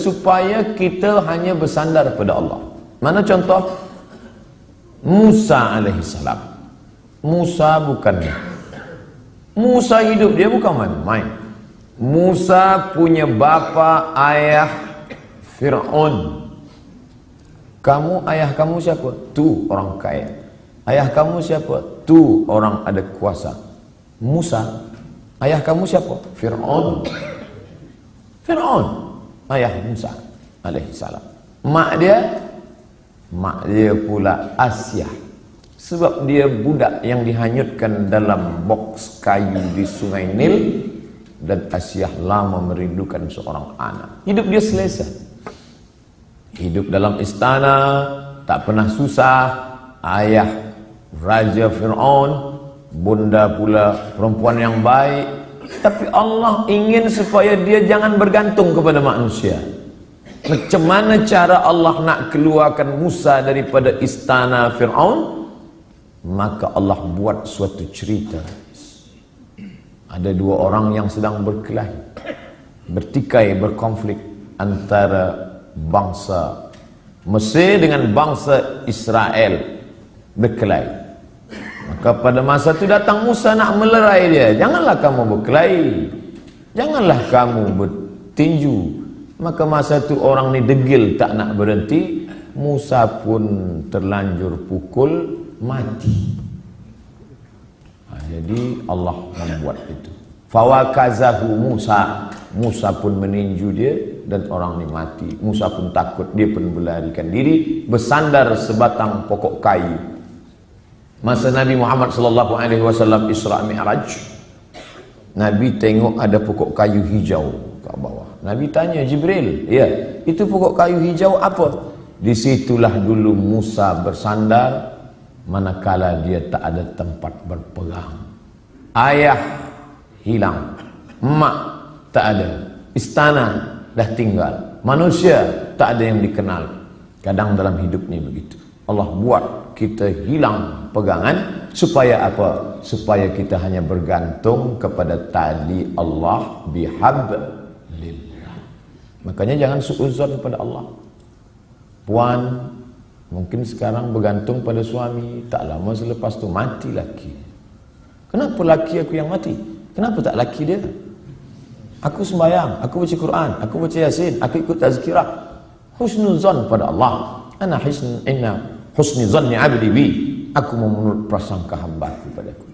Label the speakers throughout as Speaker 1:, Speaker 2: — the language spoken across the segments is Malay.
Speaker 1: supaya kita hanya bersandar pada Allah. Mana contoh? Musa alaihissalam. Musa hidup dia bukan main-main. Musa punya bapa ayah Fir'aun. Kamu, ayah kamu siapa? Tu orang kaya. Ayah kamu siapa? Tu orang ada kuasa. Musa, ayah kamu siapa? Fir'aun. Fir'aun, ayah Musa alaihissalam. Mak dia pula Asyah. Sebab dia budak yang dihanyutkan dalam boks kayu di Sungai Nil. Dan Asyah lama merindukan seorang anak. Hidup dia selesa. Hidup dalam istana, tak pernah susah. Ayah Raja Fir'aun, bunda pula perempuan yang baik. Tapi Allah ingin supaya dia jangan bergantung kepada manusia. Macam mana cara Allah nak keluarkan Musa daripada istana Fir'aun? Maka Allah buat suatu cerita. Ada dua orang yang sedang berkelahi, bertikai, berkonflik antara bangsa Mesir dengan bangsa Israel, berkelahi. Maka pada masa itu datang Musa nak melerai dia. Janganlah kamu berkelahi, janganlah kamu bertinju. Maka masa itu orang ni degil tak nak berhenti. Musa pun terlanjur pukul, mati. Jadi Allah membuat itu. Fawakazahu Musa. Musa pun meninju dia dan orang ni mati. Musa pun takut, dia pun melarikan diri, bersandar sebatang pokok kayu. Masa Nabi Muhammad SAW Isra Mi'raj, Nabi tengok ada pokok kayu hijau kat bawah. Nabi tanya Jibril, ya, itu pokok kayu hijau apa? Disitulah dulu Musa bersandar, manakala dia tak ada tempat berpegang. Ayah hilang, mak tak ada, istana dah tinggal, manusia tak ada yang dikenal. Kadang dalam hidup ni begitu. Allah buat kita hilang pegangan supaya apa? Supaya kita hanya bergantung kepada tali Allah bihablillah. Makanya jangan suuzon pada Allah. Puan mungkin sekarang bergantung pada suami, tak lama selepas tu mati laki. Kenapa laki aku yang mati? Kenapa tak laki dia? Aku sembahyang, aku baca Quran, aku baca Yasin, aku ikut tazkirah. Husnuzon pada Allah. Inna husni zanni abdi bi. Aku menurut prasangka hamba-Ku padaku.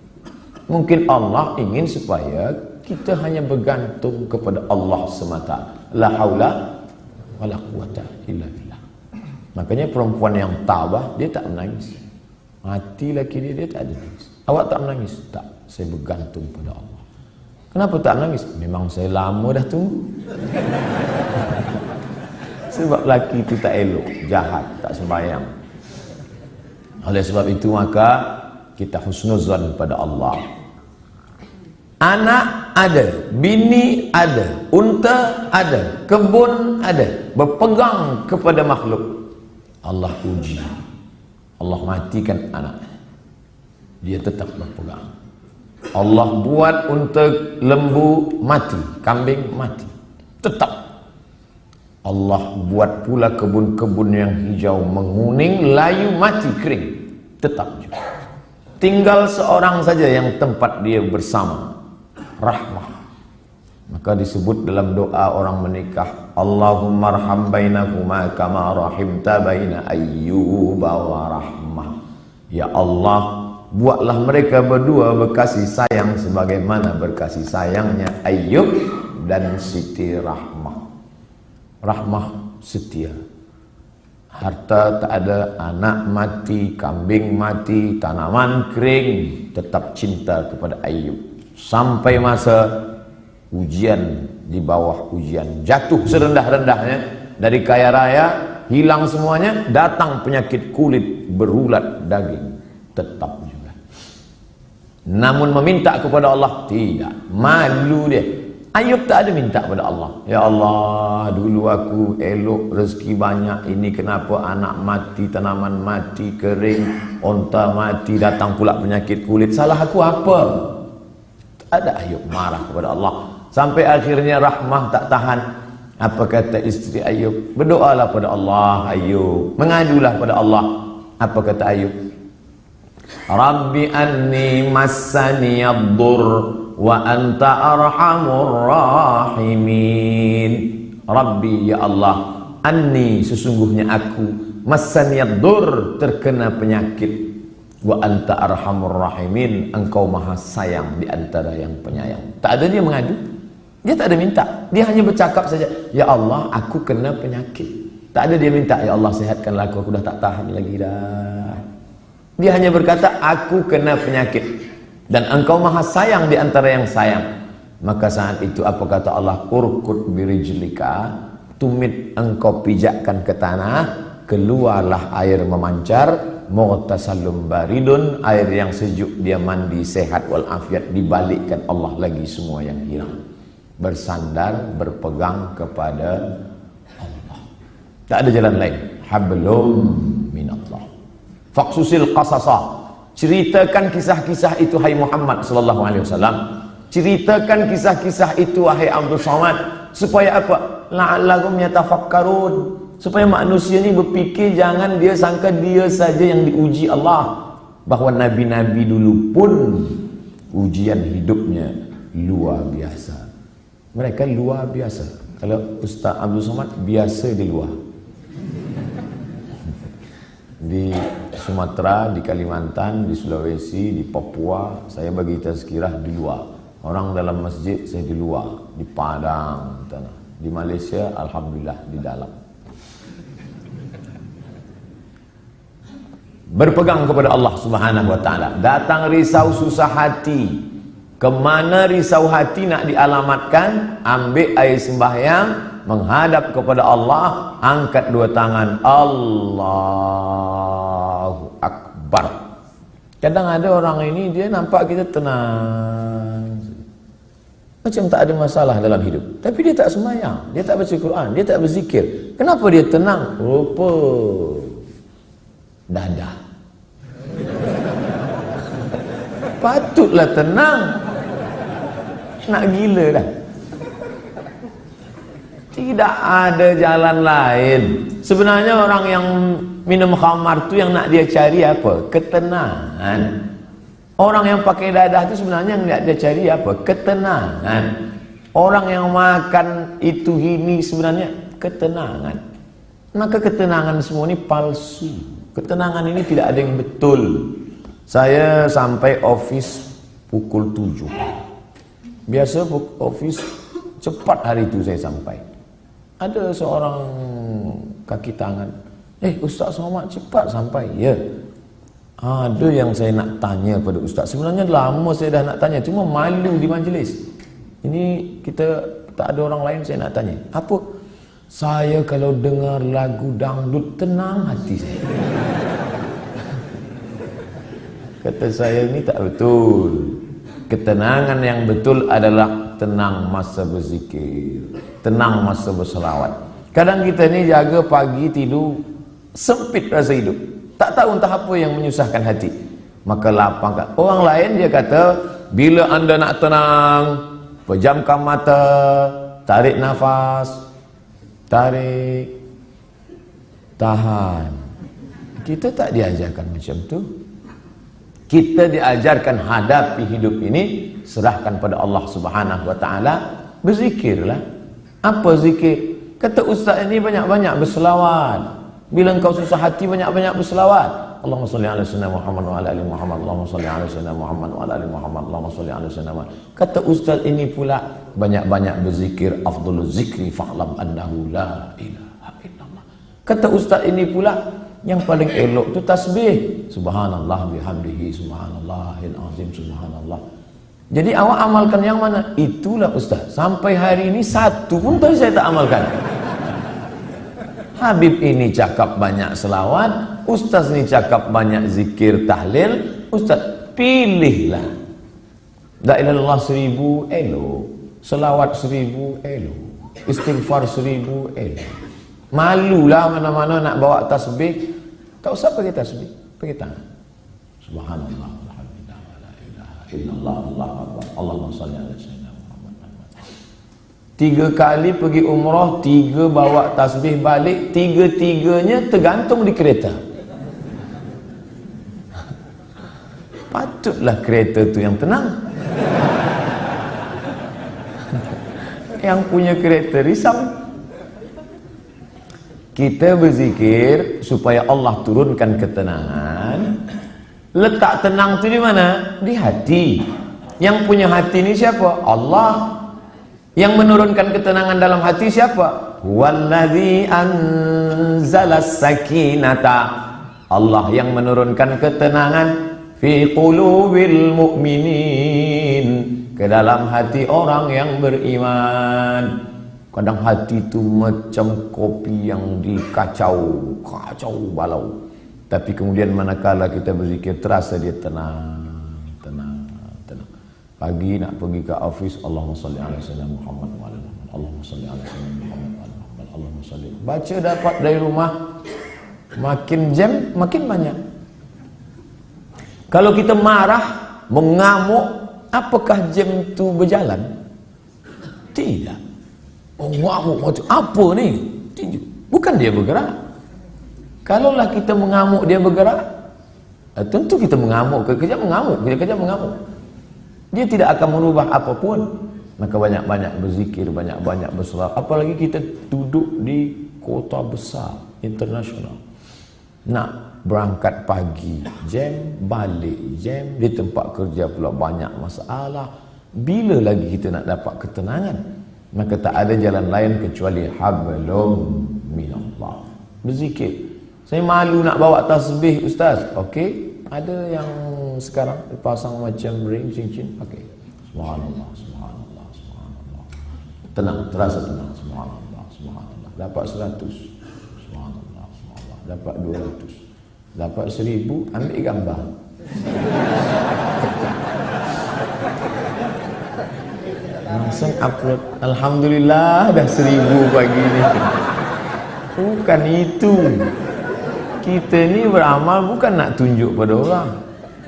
Speaker 1: Mungkin Allah ingin supaya kita hanya bergantung kepada Allah semata. La haula wala quwata illa billah. Makanya perempuan yang tabah, dia tak menangis. Mati laki dia tak ada nangis. Awak tak menangis? Tak, saya bergantung pada Allah. Kenapa tak menangis? Memang saya lama dah tunggu. Sebab laki itu tak elok, jahat, tak sembahyang. Oleh sebab itu maka kita husnuzan pada Allah. Anak ada, bini ada, unta ada, kebun ada, berpegang kepada makhluk. Allah uji, Allah matikan anak, dia tetap berpegang. Allah buat unta lembu mati, kambing mati, tetap. Allah buat pula kebun-kebun yang hijau menguning, layu, mati, kering, tetap juga. Tinggal seorang saja yang tempat dia bersama, rahmah. Maka disebut dalam doa orang menikah, Allahumma arham bainakuma kama rahimta baina ayyuba wa rahmah. Ya Allah, buatlah mereka berdua berkasih sayang sebagaimana berkasih sayangnya Ayyub dan Siti Rahmah. Rahmah setia. Harta tak ada, anak mati, kambing mati, tanaman kering, tetap cinta kepada Ayyub. Sampai masa ujian, di bawah ujian, jatuh serendah-rendahnya dari kaya raya, hilang semuanya, datang penyakit kulit, berulat daging, tetap juga. Namun meminta kepada Allah tidak, malu dia. Ayub tak ada minta pada Allah, ya Allah, dulu aku elok, rezeki banyak, ini kenapa anak mati, tanaman mati, kering, onta mati, datang pula penyakit kulit, salah aku apa? Tak ada. Ayub marah kepada Allah. Sampai akhirnya Rahmah tak tahan, Apa kata isteri Ayub? Berdoalah pada Allah Ayub, mengadulah pada Allah. Apa kata Ayub? Rabbi anni massani ad-dur wa anta arhamur rahimin. Rabbi, ya Allah, anni, sesungguhnya aku, massani ad-dur, terkena penyakit, wa anta arhamur rahimin, engkau maha sayang di antara yang penyayang. Tak ada dia mengadu, dia tak ada minta, dia hanya bercakap saja, ya Allah, aku kena penyakit. Tak ada dia minta, ya Allah sehatkanlah aku dah tak tahan lagi dah. Dia hanya berkata, aku kena penyakit dan engkau maha sayang di antara yang sayang. Maka saat itu apa kata Allah? Urkut birijlika, tumit engkau pijakkan ke tanah, keluarlah air memancar, mughtasalum baridun, air yang sejuk, dia mandi sehat walafiat, dibalikkan Allah lagi semua yang hilang. Bersandar, berpegang kepada Allah. Tak ada jalan lain. Hablum minallah. Faqsusil qasasa, ceritakan kisah-kisah itu hai Muhammad sallallahu alaihi wasallam. Ceritakan kisah-kisah itu wahai Abdul Somad, supaya apa? La'allahum yatafakkarun, supaya manusia ni berfikir, jangan dia sangka dia saja yang diuji Allah, bahwa nabi-nabi dulu pun ujian hidupnya luar biasa. Mereka luar biasa. Kalau Ustaz Abdul Somad biasa di luar. Di Sumatera, di Kalimantan, di Sulawesi, di Papua, saya bagi tazkirah di luar. Orang dalam masjid, saya di luar. Di Padang, tanah. Di Malaysia, alhamdulillah di dalam. Berpegang kepada Allah Subhanahu wa taala. Datang risau susah hati. Kemana risau hati nak dialamatkan? Ambil air sembahyang, menghadap kepada Allah, angkat dua tangan, Allahu Akbar. Kadang ada orang ini, dia nampak kita tenang, macam tak ada masalah dalam hidup, tapi dia tak sembahyang, dia tak baca Quran, dia tak berzikir. Kenapa dia tenang? Rupa dadah. Patutlah tenang, nak gila dah. Tidak ada jalan lain. Sebenarnya orang yang minum khamar tu yang nak dia cari apa? Ketenangan. Orang yang pakai dadah tu sebenarnya yang nak dia cari apa? Ketenangan. Orang yang makan itu ini sebenarnya ketenangan. Maka ketenangan semua ini palsu. Ketenangan ini tidak ada yang betul. Saya sampai office pukul 7. Biasa office cepat hari itu saya sampai. Ada seorang kaki tangan, Ustaz Somad cepat sampai. Ya, ada yang saya nak tanya pada Ustaz. Sebenarnya lama saya dah nak tanya, cuma malu di majlis. Ini kita tak ada orang lain, saya nak tanya. Apa? Saya kalau dengar lagu dangdut tenang hati saya. Kata saya, ini tak betul. Ketenangan yang betul adalah tenang masa berzikir, tenang masa berselawat. Kadang kita ni jaga pagi tidur, sempit rasa hidup, tak tahu entah apa yang menyusahkan hati, maka lapangkan. Orang lain dia kata, bila anda nak tenang, pejamkan mata, tarik nafas, tarik, tahan. Kita tak diajarkan macam tu. Kita diajarkan hadapi hidup ini, serahkan pada Allah Subhanahu wa taala, berzikirlah. Apa zikir? Kata ustaz ini banyak-banyak berselawat. Bila engkau susah hati, banyak-banyak berselawat. Allahumma salli ala sayyidina Muhammad wa ala ali Muhammad. Allahumma salli ala sayyidina Muhammad wa ala ali Muhammad. Allahumma salli ala sayyidina Muhammad. Kata ustaz ini pula, banyak-banyak berzikir. Afdhalul zikri fa'lam annahu la ilaha illallah. Kata ustaz ini pula, yang paling elok tu tasbih, subhanallah bihamdihi, subhanallahil azim, subhanallah. Jadi awak amalkan yang mana? Itulah ustaz. Sampai hari ini satu pun tadi saya tak amalkan. Habib ini cakap banyak selawat, ustaz ni cakap banyak zikir tahlil. Ustaz pilihlah. La ilaha illallah 1000 elok, selawat 1000 elok, istighfar 1000 elok. Malulah mana-mana nak bawa tasbih. Tak usah pakai tasbih, pakai tangan. Subhanallah, alhamdulillah, la ilaha illallah, Allahu akbar, Allahumma shalli ala sayyidina Muhammad. 3 kali pergi umrah, 3 bawa tasbih balik, 3-3-nya tergantung di kereta. Patutlah kereta tu yang tenang. Yang punya kereta risau. Kita berzikir supaya Allah turunkan ketenangan. Letak tenang tu di mana? Di hati. Yang punya hati ni siapa? Allah. Yang menurunkan ketenangan dalam hati siapa? Wallazi anzalas sakinata. Allah yang menurunkan ketenangan fi qulubil mu'minin, ke dalam hati orang yang beriman. Kadang hati itu macam kopi yang dikacau, kacau balau. Tapi kemudian manakala kita berzikir, terasa dia tenang. Pagi nak pergi ke office, Allahumma salli ala sayyidina Muhammad wa ala Muhammad, Allahumma salli ala sayyidina Muhammad wa ala Muhammad, Allahumma salli. Baca dapat dari rumah, makin jam makin banyak. Kalau kita marah, mengamuk, apakah jam itu berjalan? Tidak. Mengamuk macam apa ni? Tidak. Bukan dia bergerak. Kalaulah kita mengamuk dia bergerak, tentu kita mengamuk, kekejap mengamuk, kekejap mengamuk. Dia tidak akan merubah apapun. Maka banyak-banyak berzikir, banyak-banyak bersolat. Apalagi kita duduk di kota besar, internasional. Nak berangkat pagi, jam, balik jam, di tempat kerja pula banyak masalah. Bila lagi kita nak dapat ketenangan? Maka tak ada jalan lain kecuali hablum minallah. Berzikir. Saya malu nak bawa tasbih, Ustaz. Okey, ada yang sekarang pasang macam ring cincin, okey. Subhanallah, subhanallah, subhanallah. Tenang, terasa tenang. Subhanallah, subhanallah. Dapat 100. Subhanallah, subhanallah. Dapat 200. Dapat 1000, ambil gambar. Langsung upload. Alhamdulillah dah 1000 pagi ni. Bukan itu. Kita ni beramal bukan nak tunjuk pada orang.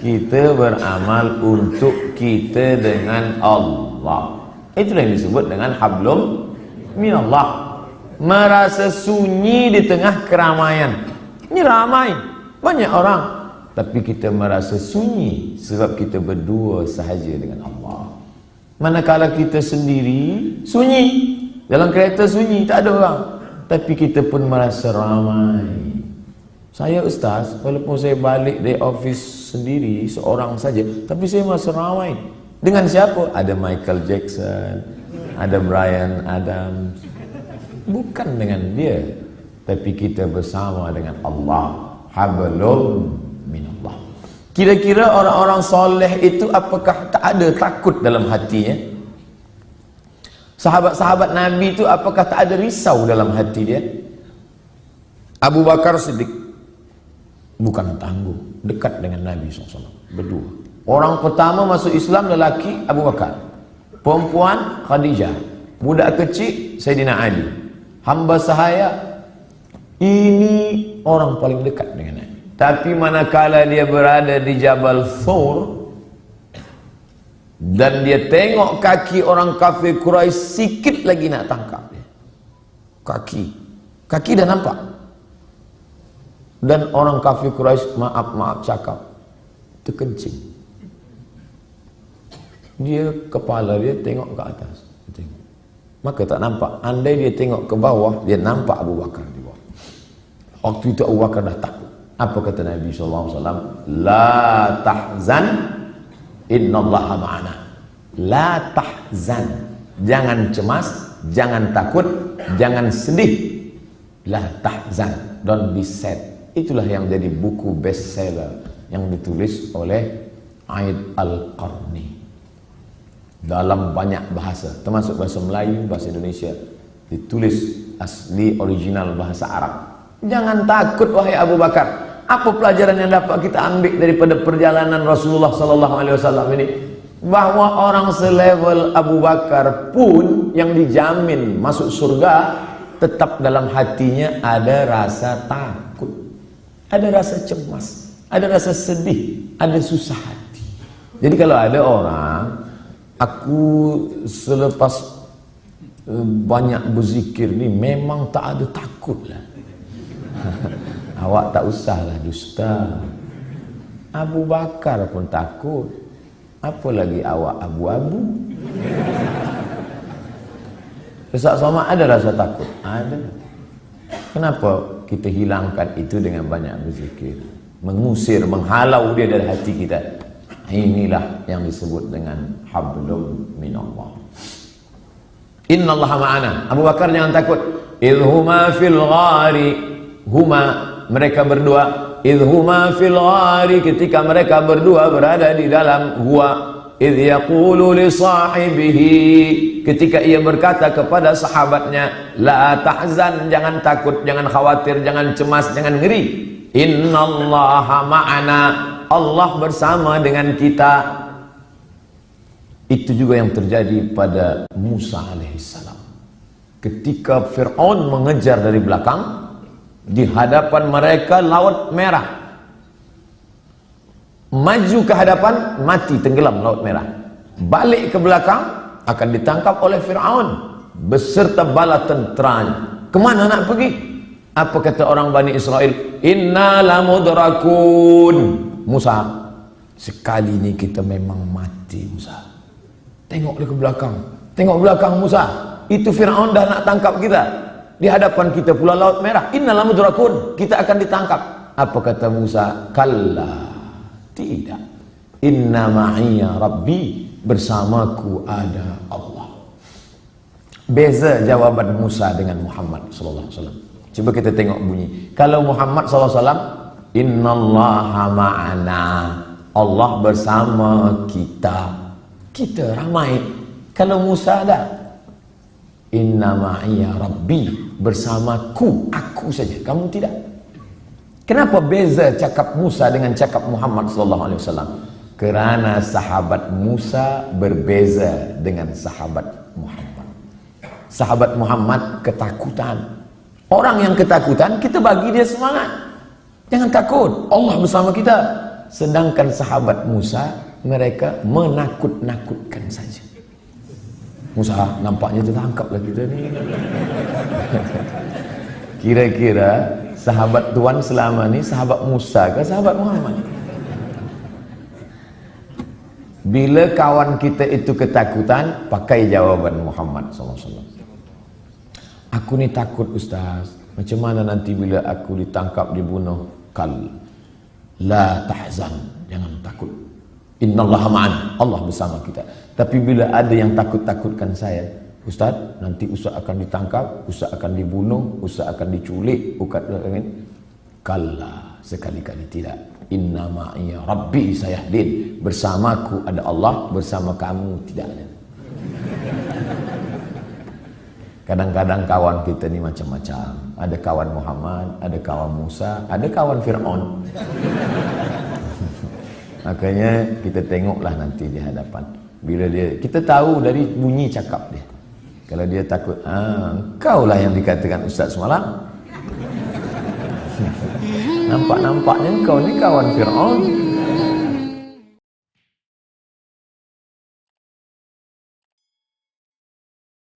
Speaker 1: Kita beramal untuk kita dengan Allah. Itulah yang disebut dengan hablum minallah. Merasa sunyi di tengah keramaian. Ini ramai, banyak orang, tapi kita merasa sunyi sebab kita berdua sahaja dengan Allah. Manakala kita sendiri, sunyi. Dalam kereta sunyi, tak ada orang, tapi kita pun merasa ramai. Saya Ustaz, walaupun saya balik dari office sendiri, seorang saja, tapi saya merasa ramai. Dengan siapa? Ada Michael Jackson, ada Bryan Adams. Bukan dengan dia, tapi kita bersama dengan Allah. Hablum minallah. Kira-kira orang-orang soleh itu apakah tak ada takut dalam hatinya? Sahabat-sahabat Nabi itu apakah tak ada risau dalam hati dia? Abu Bakar Siddiq bukan tangguh, dekat dengan Nabi SAW, berdua. Orang pertama masuk Islam lelaki Abu Bakar, perempuan Khadijah, budak kecil Sayyidina Ali, hamba sahaya. Ini orang paling dekat dengan Nabi. Tapi manakala dia berada di Jabal Thur dan dia tengok kaki orang kafir Quraisy, sikit lagi nak tangkap dia. Kaki dah nampak. Dan orang kafir Quraisy maaf cakap, terkencing. Dia kepala dia tengok ke atas, tengok. Maka tak nampak. Andai dia tengok ke bawah, dia nampak Abu Bakar di bawah. Waktu itu Abu Bakar dah takut. Apa kata Nabi SAW? La tahzan, innallaha ma'ana. La tahzan. Jangan cemas, jangan takut, jangan sedih. La tahzan. Don't be sad. Itulah yang jadi buku bestseller yang ditulis oleh Aid Al-Qarni dalam banyak bahasa, termasuk bahasa Melayu, bahasa Indonesia, ditulis asli original bahasa Arab. Jangan takut wahai Abu Bakar. Apa pelajaran yang dapat kita ambil daripada perjalanan Rasulullah SAW ini? Bahwa orang selevel Abu Bakar pun yang dijamin masuk surga, tetap dalam hatinya ada rasa takut, ada rasa cemas, ada rasa sedih, ada susah hati. Jadi kalau ada orang, aku selepas banyak berzikir ni memang tak ada takut lah. Awak tak usahlah dusta. Abu Bakar pun takut, apalagi awak abu-abu. Ustaz Somad ada rasa takut? Ada. Kenapa kita hilangkan itu dengan banyak berzikir, mengusir, menghalau dia dari hati kita? Inilah yang disebut dengan hablum minallah. Innallaha ma'ana. Abu Bakar jangan takut. Idhuma fil ghari, huma, mereka berdua, idhuma fil ghari, ketika mereka berdua berada di dalam gua, idh yaqulu li sahibihi, ketika ia berkata kepada sahabatnya, la tahzan, jangan takut, jangan khawatir, jangan cemas, jangan ngeri. Innallaha ma'ana, Allah bersama dengan kita. Itu juga yang terjadi pada Musa alaihissalam. Ketika Fir'aun mengejar dari belakang, di hadapan mereka laut merah. Maju ke hadapan, mati tenggelam laut merah. Balik ke belakang, akan ditangkap oleh Fir'aun beserta bala tenteranya. Kemana nak pergi? Apa kata orang Bani Israel? Inna lamudrakun. Musa, sekali ini kita memang mati Musa. Tengoklah ke belakang. Tengok belakang Musa. Itu Fir'aun dah nak tangkap kita. Di hadapan kita pula laut merah. Inna lamudrakun. Kita akan ditangkap. Apa kata Musa? Kalla. Tidak. Inna ma'iyya Rabbi. Bersamaku ada Allah. Beza jawaban Musa dengan Muhammad sallallahu alaihi wasallam. Cuba kita tengok bunyi. Kalau Muhammad sallallahu alaihi wasallam, innallaha ma'ana, Allah bersama kita. Kita ramai. Kalau Musa ada, inna ma'iyya Rabbi, bersamaku, aku saja, kamu tidak. Kenapa beza cakap Musa dengan cakap Muhammad sallallahu alaihi wasallam? Kerana sahabat Musa berbeza dengan sahabat Muhammad. Sahabat Muhammad ketakutan. Orang yang ketakutan, kita bagi dia semangat. Jangan takut, Allah bersama kita. Sedangkan sahabat Musa, mereka menakut-nakutkan saja. Musa, nampaknya tertangkaplah kita ni. Kira-kira sahabat Tuhan selama ni sahabat Musa ke sahabat Muhammad? Bila kawan kita itu ketakutan, pakai jawaban Muhammad SAW. Aku ni takut Ustaz. Macam mana nanti bila aku ditangkap, dibunuh? Kal, la tahzan, jangan takut. Innallaha ma'ana, Allah bersama kita. Tapi bila ada yang takut-takutkan saya, Ustaz, nanti Ustaz akan ditangkap, Ustaz akan dibunuh, Ustaz akan diculik, kalla, sekali-kali tidak. Inna ma'iyya Rabbi sayahdin, bersamaku ada Allah, bersama kamu tidak ada. Kadang-kadang kawan kita ni macam-macam. Ada kawan Muhammad, ada kawan Musa, ada kawan Fir'aun. Makanya kita tengoklah nanti di hadapan. Bila dia, kita tahu dari bunyi cakap dia. Kalau dia takut, engkau lah yang dikatakan Ustaz semalam. Nampak-nampaknya engkau ni kawan Fir'aun.